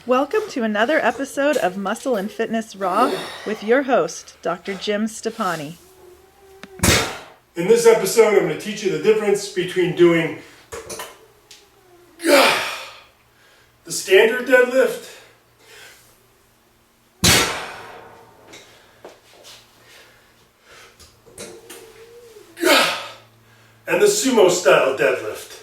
Welcome to another episode of Muscle and Fitness Raw with your host, Dr. Jim Stoppani. In this episode, I'm going to teach you the difference between doing the standard deadlift and the sumo-style deadlift.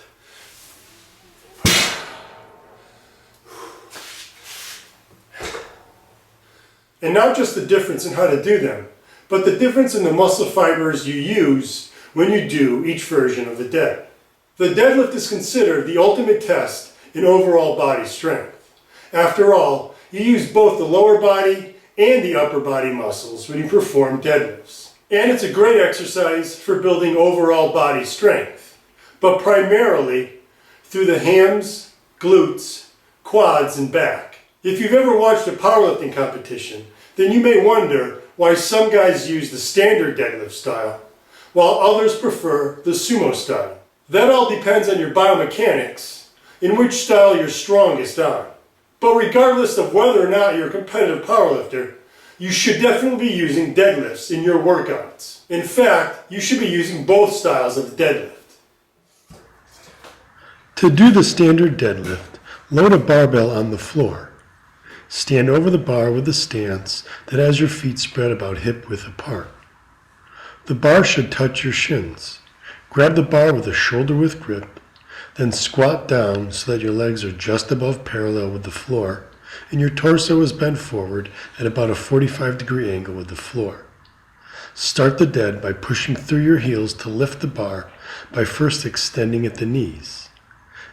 And not just the difference in how to do them, but the difference in the muscle fibers you use when you do each version of the dead. The deadlift is considered the ultimate test in overall body strength. After all, you use both the lower body and the upper body muscles when you perform deadlifts. And it's a great exercise for building overall body strength, but primarily through the hams, glutes, quads, and back. If you've ever watched a powerlifting competition, then you may wonder why some guys use the standard deadlift style, while others prefer the sumo style. That all depends on your biomechanics, in which style you're strongest on. But regardless of whether or not you're a competitive powerlifter, you should definitely be using deadlifts in your workouts. In fact, you should be using both styles of the deadlift. To do the standard deadlift, load a barbell on the floor. Stand over the bar with a stance that has your feet spread about hip width apart. The bar should touch your shins. Grab the bar with a shoulder width grip, then squat down so that your legs are just above parallel with the floor and your torso is bent forward at about a 45-degree angle with the floor. Start the dead by pushing through your heels to lift the bar by first extending at the knees.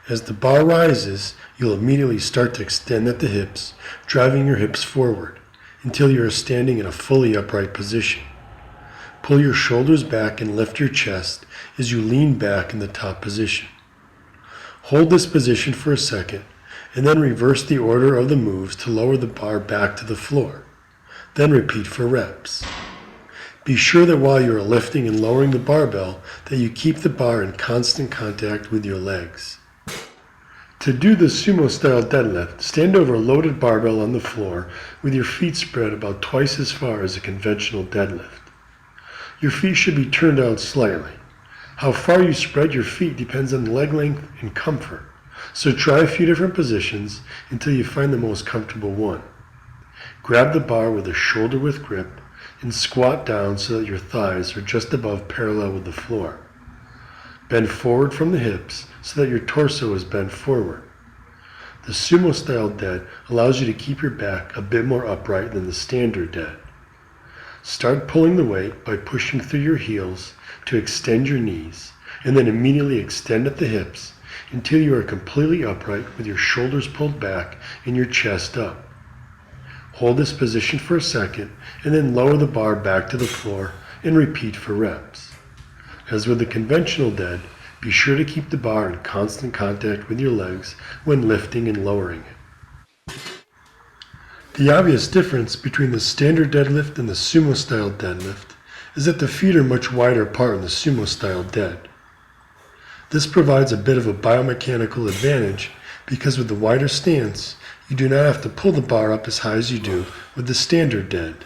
As the bar rises, you'll immediately start to extend at the hips, driving your hips forward until you are standing in a fully upright position. Pull your shoulders back and lift your chest as you lean back in the top position. Hold this position for a second and then reverse the order of the moves to lower the bar back to the floor. Then repeat for reps. Be sure that while you are lifting and lowering the barbell that you keep the bar in constant contact with your legs. To do the sumo-style deadlift, stand over a loaded barbell on the floor with your feet spread about twice as far as a conventional deadlift. Your feet should be turned out slightly. How far you spread your feet depends on leg length and comfort, so try a few different positions until you find the most comfortable one. Grab the bar with a shoulder width grip and squat down so that your thighs are just above parallel with the floor. Bend forward from the hips so that your torso is bent forward. The sumo-style dead allows you to keep your back a bit more upright than the standard dead. Start pulling the weight by pushing through your heels to extend your knees, and then immediately extend at the hips until you are completely upright with your shoulders pulled back and your chest up. Hold this position for a second and then lower the bar back to the floor and repeat for reps. As with the conventional dead, be sure to keep the bar in constant contact with your legs when lifting and lowering it. The obvious difference between the standard deadlift and the sumo-style deadlift is that the feet are much wider apart in the sumo-style dead. This provides a bit of a biomechanical advantage because with the wider stance, you do not have to pull the bar up as high as you do with the standard dead.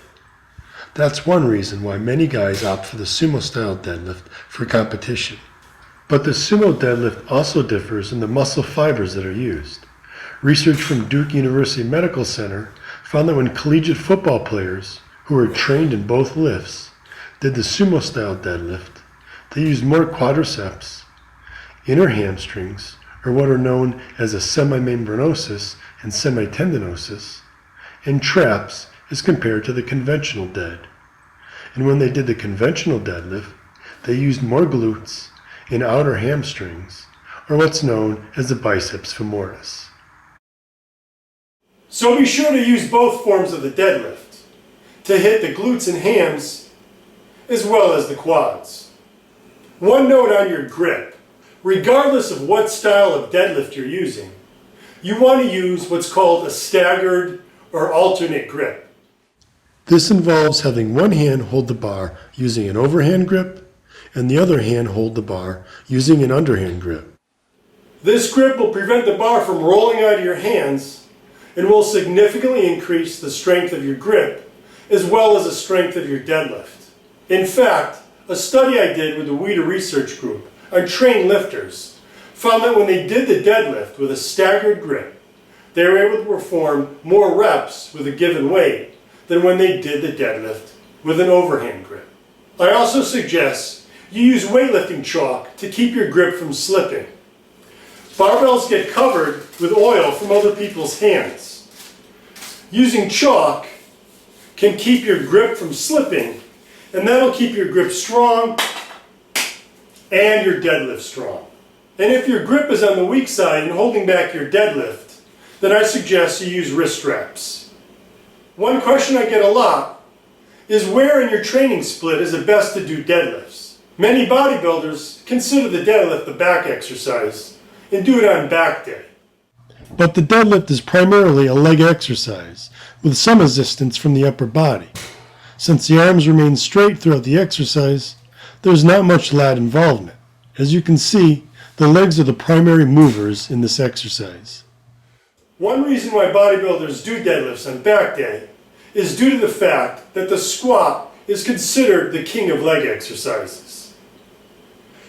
That's one reason why many guys opt for the sumo-style deadlift for competition. But the sumo deadlift also differs in the muscle fibers that are used. Research from Duke University Medical Center found that when collegiate football players, who were trained in both lifts, did the sumo-style deadlift, they used more quadriceps, inner hamstrings, or what are known as a semimembranosus and semitendinosus, and traps as compared to the conventional dead. And when they did the conventional deadlift, they used more glutes and outer hamstrings, or what's known as the biceps femoris. So be sure to use both forms of the deadlift to hit the glutes and hams as well as the quads. One note on your grip: regardless of what style of deadlift you're using, you want to use what's called a staggered or alternate grip. This involves having one hand hold the bar using an overhand grip and the other hand hold the bar using an underhand grip. This grip will prevent the bar from rolling out of your hands and will significantly increase the strength of your grip as well as the strength of your deadlift. In fact, a study I did with the WIDA research group on trained lifters found that when they did the deadlift with a staggered grip, they were able to perform more reps with a given weight than when they did the deadlift with an overhand grip. I also suggest you use weightlifting chalk to keep your grip from slipping. Barbells get covered with oil from other people's hands. Using chalk can keep your grip from slipping, and that'll keep your grip strong and your deadlift strong. And if your grip is on the weak side and holding back your deadlift, then I suggest you use wrist straps. One question I get a lot is where in your training split is it best to do deadlifts? Many bodybuilders consider the deadlift the back exercise and do it on back day. But the deadlift is primarily a leg exercise with some assistance from the upper body. Since the arms remain straight throughout the exercise, there's not much lat involvement. As you can see, the legs are the primary movers in this exercise. One reason why bodybuilders do deadlifts on back day is due to the fact that the squat is considered the king of leg exercises.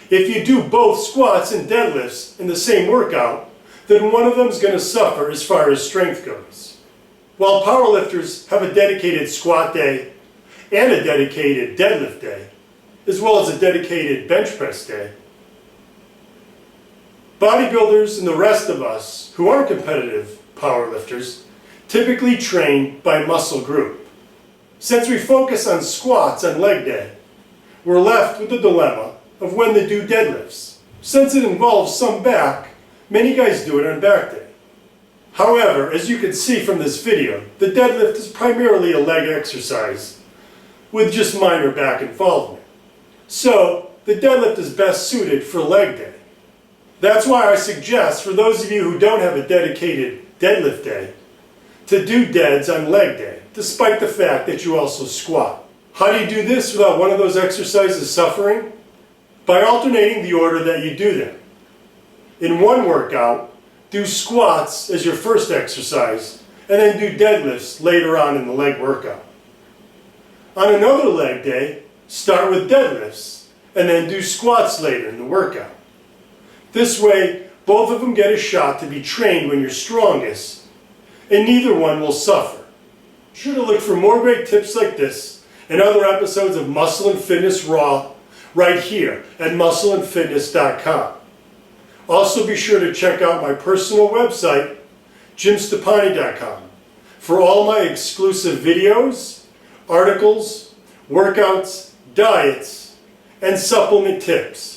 If you do both squats and deadlifts in the same workout, then one of them is going to suffer as far as strength goes. While powerlifters have a dedicated squat day and a dedicated deadlift day, as well as a dedicated bench press day, bodybuilders and the rest of us who aren't competitive powerlifters typically train by muscle group. Since we focus on squats on leg day, we're left with the dilemma of when to do deadlifts. Since it involves some back, many guys do it on back day. However, as you can see from this video, the deadlift is primarily a leg exercise with just minor back involvement. So, the deadlift is best suited for leg day. That's why I suggest for those of you who don't have a dedicated deadlift day to do deads on leg day, despite the fact that you also squat. How do you do this without one of those exercises suffering? By alternating the order that you do them. In one workout, do squats as your first exercise, and then do deadlifts later on in the leg workout. On another leg day, start with deadlifts, and then do squats later in the workout. This way, both of them get a shot to be trained when you're strongest, and neither one will suffer. Be sure to look for more great tips like this and other episodes of Muscle and Fitness Raw right here at muscleandfitness.com. Also be sure to check out my personal website, jimstoppani.com, for all my exclusive videos, articles, workouts, diets, and supplement tips.